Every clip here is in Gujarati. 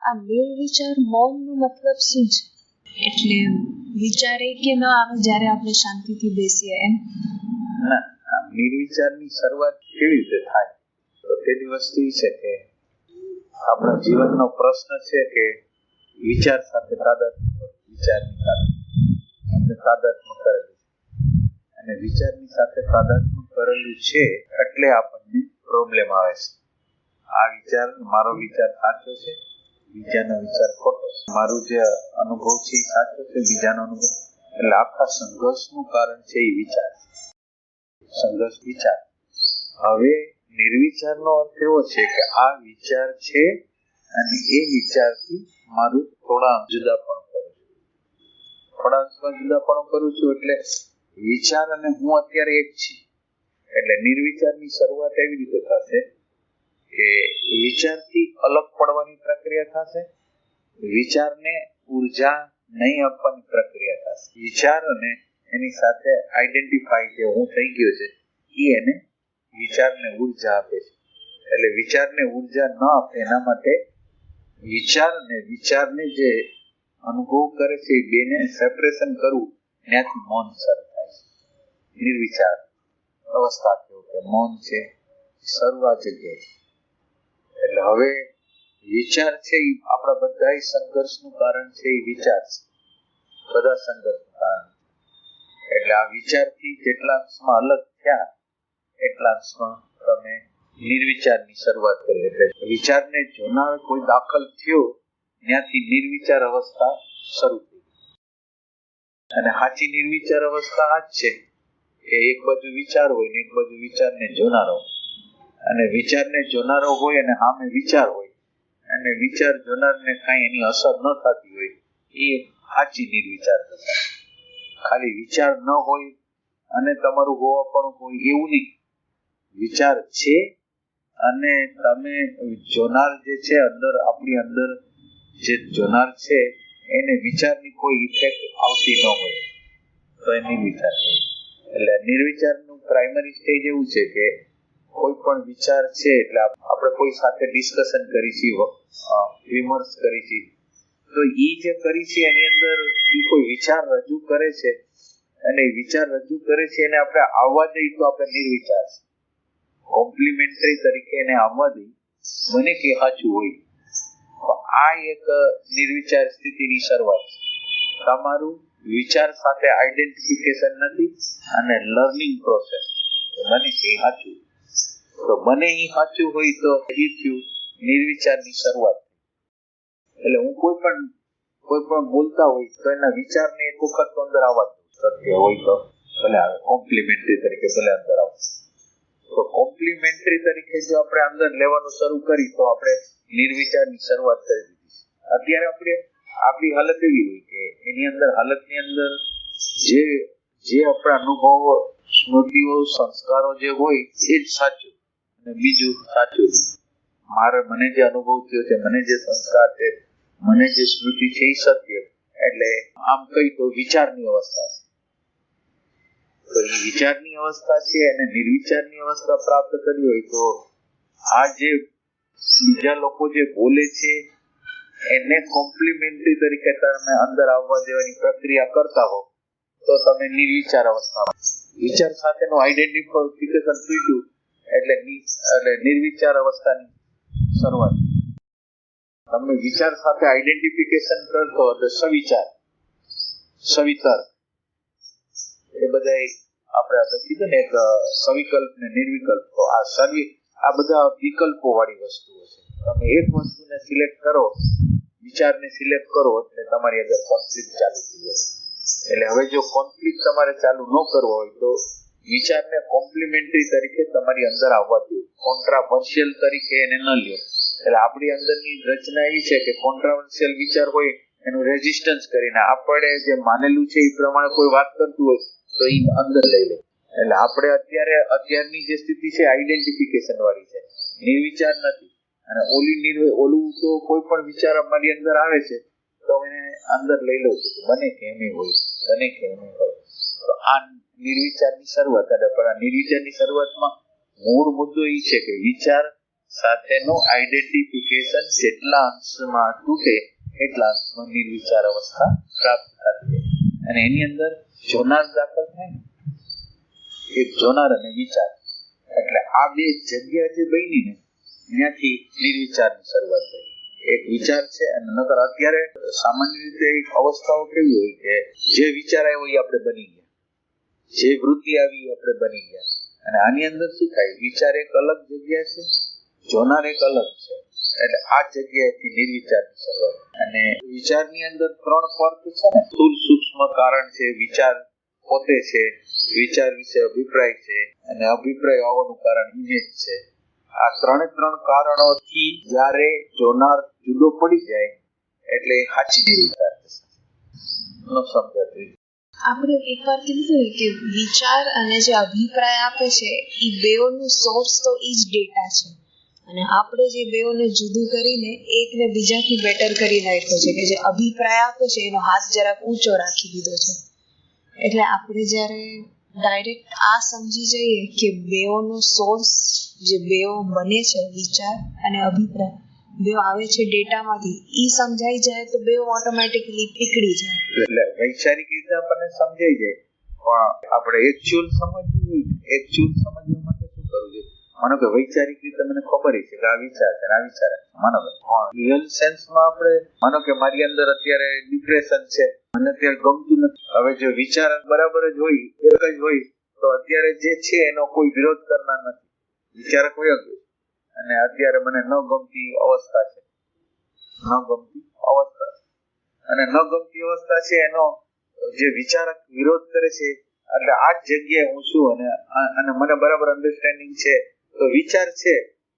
આ નિર્વિચાર મૌનનો મતલબ શું છે? એટલે વિચારે કે ન આવે જ્યારે આપણે શાંતિથી બેસીએ એમ? ના, નિર્વિચારની શરૂઆત કેવી રીતે થાય? તો પેલી વસ્તુ એ છે કે આપણા જીવનનો પ્રશ્ન છે કે વિચાર સાથે તાદાત્મ્ય, વિચારની સાથે આપણે તાદાત્મ્ય કરેલું અને વિચારની સાથે તાદાત્મ્ય કરેલું છે એટલે આપણને પ્રોબ્લેમ આવે છે. આ વિચાર, મારો વિચાર સાચો છે, બીજાનો વિચાર ખોટો છે, મારું જે અનુભવ છે એ સાચો છે, બીજાનો અનુભવ, એટલે આખા સંઘર્ષનું કારણ છે એ વિચાર, સંઘર્ષ વિચાર. હવે નિર્વિચારનો અર્થ એવો છે કે આ વિચાર છે અને એ વિચારથી મારું થોડા જુદાપણું કરું છું, થોડા અંશમાં જુદાપણું કરું છું એટલે વિચાર અને હું અત્યારે એક છીએ. એટલે નિર્વિચારની શરૂઆત એવી રીતે થશે કે વિચારથી અલગ પડવાની પ્રક્રિયા થશે, વિચારને ઉર્જા નહીં આપવાની પ્રક્રિયા થશે. વિચાર અને એની સાથે આઈડેન્ટિફાઈ જે હું થઈ ગયો છે એ એને વિચારને ઉર્જા આપે છે. એટલે વિચારને ઉર્જા ન આપે એના માટે વિચાર અને વિચારને જે અનુભવ કરે છે એ બેને સેપરેશન કરવું, ત્યાંથી મૌન શરૂ થાય છે. નિર્વિચાર અવસ્થા કેવું કે મૌન છે શરૂઆત જગ્યાએ. એટલે હવે વિચાર છે એ આપણા બધા સંઘર્ષનું કારણ છે, એ વિચાર છે બધા સંઘર્ષનું કારણ. એટલે આ વિચારથી જેટલા અંશમાં અલગ થયા એટલા અંશમાં તમે નિર્વિચારની શરૂઆત કરી. એટલે વિચારને જોનાર કોઈ દાખલ થયો ત્યાંથી નિર્વિચાર અવસ્થા શરૂ થઈ. અને સાચી નિર્વિચાર અવસ્થા આ જ છે કે એક બાજુ વિચાર હોય ને એક બાજુ વિચારને જોનારો, અને વિચારને જોનારો હોય અને સામે વિચાર હોય અને વિચાર જોનારને કાંઈ એની અસર ન થતી હોય, એ સાચી નિર્વિચાર દશા. ખાલી વિચાર ન હોય અને તમારું હોવાપણું હોય એવું નહીં. વિચાર છે અને તમે જોનાર જે છે અંદર, આપણી અંદર જે જોનાર છે એને વિચારની કોઈ ઇફેક્ટ આવતી ન હોય તો એ નિર્વિચાર. એટલે નિર્વિચારનું પ્રાઇમરી સ્ટેજ એવું છે કે કોઈ પણ વિચાર છે એટલે આપણે કોઈ સાથે ડિસ્કશન કરી છે, વિમર્શ કરી છે, તો એ જે કરી છે એની અંદર એ કોઈ વિચાર રજૂ કરે છે અને વિચાર રજૂ કરે છે એને આપણે આવવા દઈએ તો આપણે નિર્વિચાર છે. કોમ્પ્લિમેન્ટરી તરીકે એને આવવા દઈએ, મને કે સાચું હોય, તો આ એક નિર્વિચાર સ્થિતિની શરૂઆત છે. તમારું વિચાર સાથે આઈડેન્ટિફિકેશન નથી અને લર્નિંગ પ્રોસેસ છે. મને કે સાચું, તો મને એ સાચું હોય તો એ થયું નિર્વિચારની શરૂઆત. એટલે હું કોઈ પણ બોલતા હોય તો એના વિચારને એક વખત તો અંદર આવવા દઉં, સત્ય હોય તો ભલે આવે, કોમ્પ્લિમેન્ટરી તરીકે ભલે અંદર આવે. તો કોમ્પ્લિમેન્ટરી તરીકે જો આપણે અંદર લેવાનું શરૂ કરી તો આપણે નિર્વિચારની શરૂઆત કરી દીધી. અત્યારે આપણી હાલત એવી હોય કે એની અંદર હાલતની અંદર જે આપણા અનુભવો, સ્મૃતિઓ, સંસ્કારો જે હોય એ જ સાચું અને બીજું સાચું નહીં. મને જે અનુભવ થયો છે, મને જે સંસ્કાર છે, મને જે સ્મૃતિ છે એ સત્ય. એટલે આમ કહી તો વિચારની અવસ્થા છે. તો એ વિચારની અવસ્થા છે અને નિર્વિચારની અવસ્થા પ્રાપ્ત કરી હોય તો આ જે બીજા લોકો જે બોલે છે એને કોમ્પ્લિમેન્ટરી તરીકે તમે અંદર આવવા દેવાની પ્રક્રિયા કરતા હો તો તમે નિર્વિચાર અવસ્થામાં. વિચાર સાથેનું આઈડેન્ટિફિકેશન તૂટ્યું એટલે નિર્વિચાર અવસ્થાની શરૂઆત. તમે વિચાર સાથે આઈડેન્ટિફિકેશન કરતો એટલે સવિતર્ક, એ બધા આપણે કીધું ને એક સવિકલ્પ ને નિર્વિકલ્પ, તો આ બધા વિકલ્પો વાળી વસ્તુઓ છે. તમે એક વસ્તુને સિલેક્ટ કરો, વિચારને સિલેક્ટ કરો એટલે તમારી અંદર કોન્ફ્લિક્ટ ચાલુ થઈ જાય. એટલે હવે જો કોન્ફ્લિક્ટ તમારે ચાલુ ન કરવો હોય તો વિચારને કોમ્પ્લિમેન્ટરી તરીકે તમારી અંદર આવવા દો, કોન્ટ્રાવર્શિયલ તરીકે એને ન લ્યો. એટલે આપણી અંદરની રચના એવી છે કે કોન્ટ્રાવર્શિયલ વિચાર હોય એનું રેઝિસ્ટન્સ કરીને આપણે જે માનેલું છે એ પ્રમાણે કોઈ વાત કરતું હોય તો એ અંદર લઈ લે. એટલે આપણે અત્યારની જે સ્થિતિ છે આઈડેન્ટિફિકેશન વાળી છે, નિર્વિચાર નથી. અને ઓલું તો કોઈ પણ વિચાર અમારી અંદર આવે છે તો એને અંદર લઈ લઉં છું કે બને કે એમ હોય. તો આ નિર્વિચારની શરૂઆત. પણ આ નિર્વિચારની શરૂઆતમાં મૂળ મુદ્દો એ છે કે વિચાર સાથેનું આઈડેન્ટિફિકેશન જેટલા અંશમાં તૂટે એટલા અંશમાં નિર્વિચાર અવસ્થા પ્રાપ્ત થતી અને એની અંદર જોનાર દાખલ થાય ને, એક જોનાર અને વિચાર, એટલે આ બે જગ્યા જે બની ને ત્યાંથી નિર્વિચારની શરૂઆત થઈ. એક વિચાર છે અને નકર અત્યારે સામાન્ય રીતે એક અવસ્થાઓ કેવી હોય કે જે વિચાર આવ્યો એ આપણે બની ગયા, જે વૃત્તિ આવી આપણે બની ગયા. અને આની અંદર શું થાય, વિચાર એક અલગ જગ્યા છે, જોનાર એક અલગ છે, એટલે આ જગ્યાએથી નિર્વિચારની શરૂઆત. અને વિચારની અંદર ત્રણ પર્ત છે ને, સ્થૂળ સૂક્ષ્મ કારણ છે, વિચાર પોતે છે, વિચાર વિશે અભિપ્રાય છે, અને અભિપ્રાય આવવાનું કારણ ઇમેજ છે. આ ત્રણે ત્રણ કારણોથી જ્યારે જોનાર જુદો પડી જાય એટલે સાચી નિર્વિચાર સમજાતું. આપણે એકવાર કીધું કે વિચાર અને જે અભિપ્રાય આપે છે એ બેઓનું સોર્સ તો એ જ ડેટા છે, અને આપણે જે બેઓને જુદું કરીને એકને બીજાથી બેટર કરી નાખ્યો છે કે જે અભિપ્રાય આપે છે એનો હાથ જરાક ઊંચો રાખી દીધો છે. એટલે આપણે જ્યારે ડાયરેક્ટ આ સમજી જઈએ કે બેઓનો સોર્સ જે બેઓ બને છે, વિચાર અને અભિપ્રાય બેઓ આવે છે ડેટામાંથી, ઈ સમજાઈ જાય તો બેઓ ઓટોમેટિકલી પીકળી જાય. એટલે વૈચારિક રીતે આપણને સમજાઈ જાય, પણ આપણે એકચ્યુઅલ સમજવું હોય, એકચ્યુઅલ સમજવા માટે શું કરવું જોઈએ? માનો કે વૈચારિક રીતે મને ખબર છે કે આ વિચાર છે, આ વિચાર છે, માનો કે રિયલ સેન્સમાં આપણે માનો કે મારી અંદર અત્યારે ડિપ્રેશન છે, મને અત્યારે ગમતું નથી. હવે જો વિચાર બરાબર જ હોય, એક જ હોય, તો અત્યારે જે છે એનો કોઈ વિરોધ કરનાર નથી, વિચારક હોય જ. અને અત્યારે મને ન ગમતી અવસ્થા છે, ન ગમતી અવસ્થા છે, અને ન ગમતી અવસ્થા છે એનો જે વિચારક વિરોધ કરે છે, એટલે આ જ જગ્યાએ હું છું અને મને બરાબર અન્ડરસ્ટેન્ડિંગ છે, તો વિચાર છે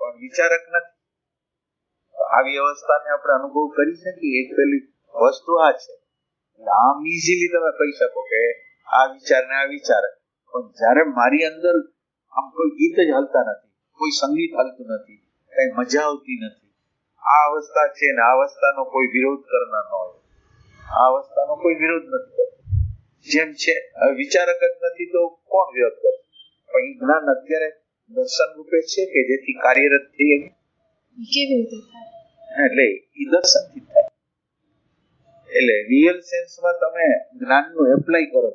પણ વિચારક નથી. આવી અવસ્થાને આપણે અનુભવ કરી શકીએ. એક પેલી વસ્તુ આ છે, આમ ઇઝીલી તમે કહી શકો કે આ વિચાર ને આ વિચાર, પણ જયારે મારી અંદર આમ કોઈ ગીત જ હાલતા નથી, કોઈ સંગીત હાલતું નથી, કઈ મજા આવતી નથી, આ અવસ્થા છે ને આ અવસ્થાનો કોઈ વિરોધ કરનાર ન હોય, આ અવસ્થાનો કોઈ વિરોધ નથી કરતો, જેમ છે. વિચારક જ નથી તો કોણ વિરોધ કરે? પણ એ જ્ઞાન અત્યારે દર્શન રૂપે છે કે જેથી કાર્યરત થઈ કેવી રીતે થાય? એટલે એ દર્શન થી થાય. એટલે રિયલ સેન્સમાં તમે જ્ઞાનનું એપ્લાય કરો,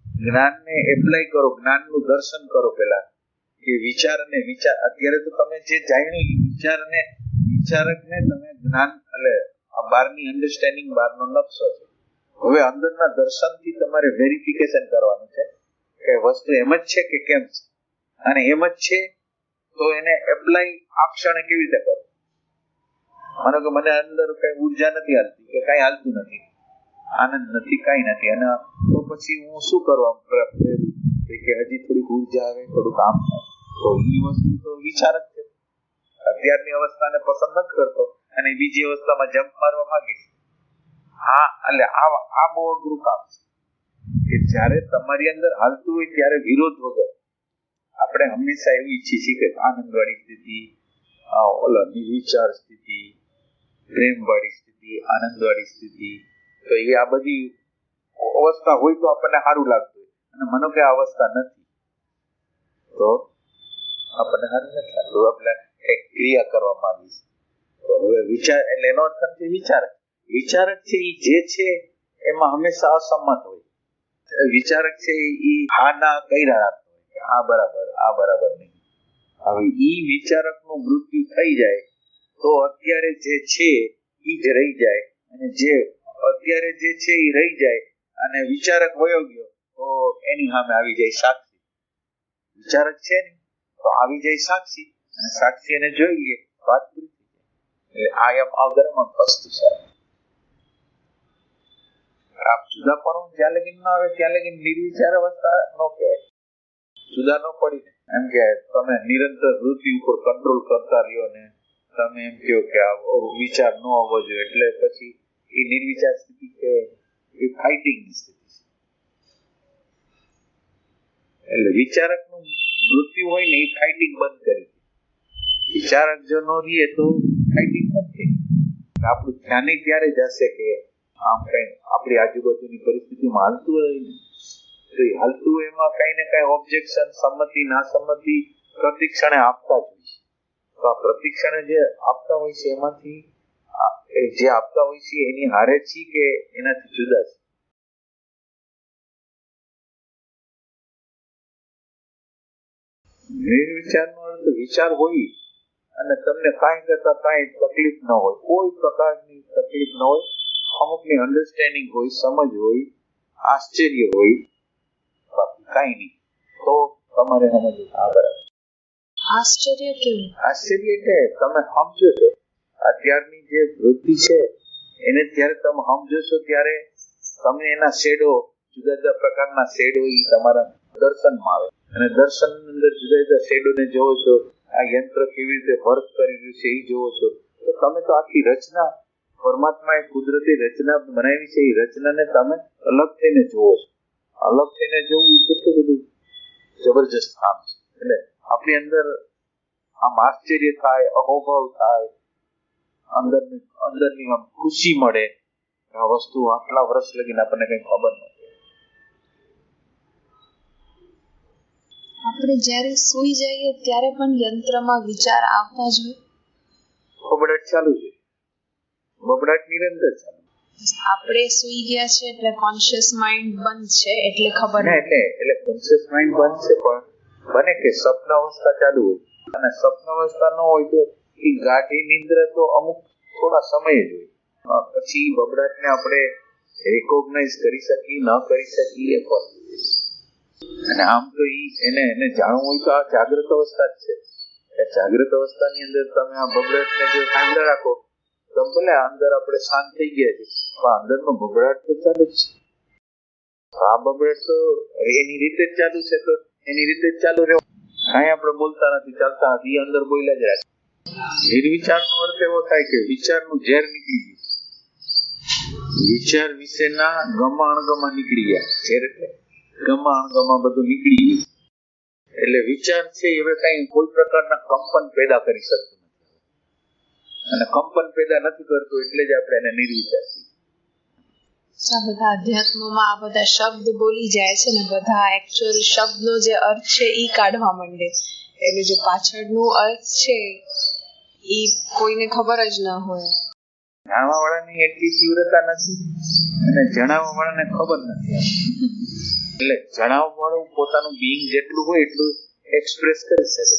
જ્ઞાનને એપ્લાય કરો, જ્ઞાનનું દર્શન કરો. પેલા કે વિચાર ને વિચાર, અત્યારે તો તમે જે જાણ્યું એ વિચારને વિચારકને તમે જ્ઞાન એટલે આ બહારની અન્ડરસ્ટેન્ડિંગ બહારનો નકશો છે. હવે અંદરના દર્શનથી તમારે વેરિફિકેશન કરવાનું છે કે વસ્તુ એમ જ છે કે કેમ છે, અને એમ જ છે તો એને એપ્લાય આ ક્ષણે કેવી રીતે કરો. માનો કે મને અંદર કઈ ઉર્જા નથી હાલતી કે કઈ હાલતું નથી, આનંદ નથી, કઈ નથી, અને તો પછી હું શું કરવા પ્રેરું કે હજી થોડીક ઉર્જા આવે, થોડું કામ થાય, તો એ વસ્તુ તો વિચારક છે. અત્યારની અવસ્થાને પસંદ નથી કરતો અને બીજી અવસ્થામાં જમ્પ મારવા માંગે છે. હા, એટલે આ બહુ અઘરું કામ છે કે જયારે તમારી અંદર હાલતું હોય ત્યારે વિરોધ વગર આપણે હંમેશા એવું ઈચ્છીએ છીએ કે આનંદવાળી સ્થિતિ, નિર્વિચાર સ્થિતિ, પ્રેમવાળી સ્થિતિ, આનંદવાળી સ્થિતિ, તો એ આ બધી અવસ્થા હોય તો આપણને સારું લાગતું હોય, અને મનો કે આ અવસ્થા નથી તો આપણને સારું નથી લાગતું, આપણે એક ક્રિયા કરવા માંગી છે. તો હવે વિચાર એટલે એનો અર્થ છે વિચારક. વિચારક છે એ જે છે એમાં હંમેશા અસંમત હોય. વિચારક છે એ હા ના કર્યા રાખતો હોય કે આ બરાબર નહીં. હવે ઈ વિચારકનું મૃત્યુ થઈ જાય તો અત્યારે જે છે ઈ જ રહી જાય, અને જે અત્યારે જે છે એ રહી જાય, અને વિચારક વયો ગયો તો એની સામે આવી જાય સાક્ષી. વિચારક છે ને તો આવી જાય સાક્ષી, અને સાક્ષી એને જોઈ લે, વાત પૂરી થઈ જાય. એટલે આ એમ અગરમક વસ્તુ છે. આપ જુદાપણું જ્યાં લગી ન આવે ત્યાં લગી નિર્વિચાર અવસ્થા ન કહેવાય. જુદા ન પડીને એમ કે તમે નિરંતર વૃત્તિ ઉપર કંટ્રોલ કરતા રહ્યો ને તમે એમ કહો કે આ વિચાર ન આવવો જોઈએ, એટલે પછી એ નિર્વિચાર સ્થિતિ કહેવાય, એ ફાઇટિંગ ની સ્થિતિ છે. એટલે વિચારકનું મૃત્યુ હોય ને એ ફાઇટિંગ બંધ કરી. વિચારક જો ન રહીએ તો ફાઇટિંગ બંધ થઈ. આપણું ધ્યાન ત્યારે જ હશે કે આમ કઈ આપણી આજુબાજુની પરિસ્થિતિમાં હાલતું હોય ને તો એ હાલતું હોય એમાં કઈ ને કઈ ઓબ્જેક્શન, સંમતિ, ના સંમતિ પ્રતિ ક્ષણે આપતા જ હોય. તો આ પ્રતિક્ષણે જે આપતા હોય છે એમાંથી જે આપતા હોય છે એની હારે છે કે એનાથી જુદા છે? નિર્વિચારનો અર્થ વિચાર હોય અને તમને કાંઈ કરતા કાંઈ તકલીફ ન હોય, કોઈ પ્રકારની તકલીફ ન હોય, અમુકની અન્ડરસ્ટેન્ડિંગ હોય, સમજ હોય, આશ્ચર્ય હોય, બાકી કાંઈ નહીં, તો તમારે સમજવું. આ બરાબર. આશ્ચર્ય કેવું? આશ્ચર્ય એટલે તમે સમજો છો અત્યારની જે વૃત્તિ છે એને જ્યારે તમે સમજો છો ત્યારે તમને એના શેડો, જુદા જુદા પ્રકારના શેડો એ તમારા દર્શનમાં આવે અને દર્શન અંદર જુદા જુદા શેડોને જોવો છો. આ યંત્ર કેવી રીતે વર્ક કરી રહ્યું છે એ જોવો છો, તો તમે તો આખી રચના, પરમાત્માએ કુદરતી રચના બનાવી છે, એ રચનાને તમે અલગ થઈને જોવો છો. અલગ થઈને જોવું એ કેટલું બધું જબરજસ્ત કામ છે. એટલે આપણી અંદર આમ આશ્ચર્ય થાય, અહોભાવ થાય, અંદરની આમ ખુશી મળે. આ વસ્તુ આટલા વર્ષ લગીને આપણને કઈ ખબર નથી. આપણે જ્યારે સૂઈ જઈએ ત્યારે પણ યંત્રમાં વિચાર આવતા જ હોય. બબડાટ ચાલુ છે, બબડાટ નિરંતર ચાલુ. આપણે સૂઈ ગયા છે એટલે કોન્શિયસ માઇન્ડ બંધ છે એટલે ખબર ના, એટલે કોન્શિયસ માઇન્ડ બંધ છે, પણ બને કે સ્વપ્ન અવસ્થા ચાલુ હોય અને સ્વપ્ન અવસ્થા ન હોય તો એ ગાઢી નિંદ્રા તો અમુક થોડા સમય જ હોય. પછી બબડાટને આપણે રેકોગ્નાઇઝ કરી શકીએ, ન કરી શકીએ પણ. અને આમ તો એને જાણવું હોય તો આ જાગ્રત અવસ્થા જ છે. એ જાગ્રત અવસ્થાની અંદર તમે આ બબડાટને જો સાંભળે રાખો તો ભલે અંદર આપણે શાંત થઈ ગયા છે, પણ અંદરનો બબડાટ તો ચાલુ જ છે. આ બબડાટ તો એની રીતે જ ચાલુ છે, તો એની રીતે જ ચાલુ રહેવું. કાંઈ આપણે બોલતા નથી, ચાલતા નથી, એ અંદર બોલ્યા જ રાખે. નિર્વિચારનો અર્થ એવો થાય કે વિચારનું ઝેર નીકળી ગયું, વિચાર વિશેના ગમા અણગમા નીકળી ગયા. ઝેર એટલે ગમા અણગમા બધું નીકળી ગયું. એટલે વિચાર છે હવે કઈ કોઈ પ્રકારના કંપન પેદા કરી શકતું નથી, અને કંપન પેદા નથી કરતું એટલે જ આપણે એને નિર્વિચાર કહીએ. આ બધા અધ્યાત્મમાં આ બધા શબ્દ બોલી જાય છે ને બધા એકચ્યુઅલ શબ્દનો જે અર્થ છે એ કાઢવા માંડે, એટલે જે પાછળનો અર્થ છે એ કોઈને ખબર જ ન હોય. જાણવા વાળાની એટલી તીવ્રતા નથી અને જણાવવા વાળાને ખબર નથી. એટલે જણાવવા વાળું પોતાનું બીઈંગ જેટલું હોય એટલું એક્સપ્રેસ કરી શકે.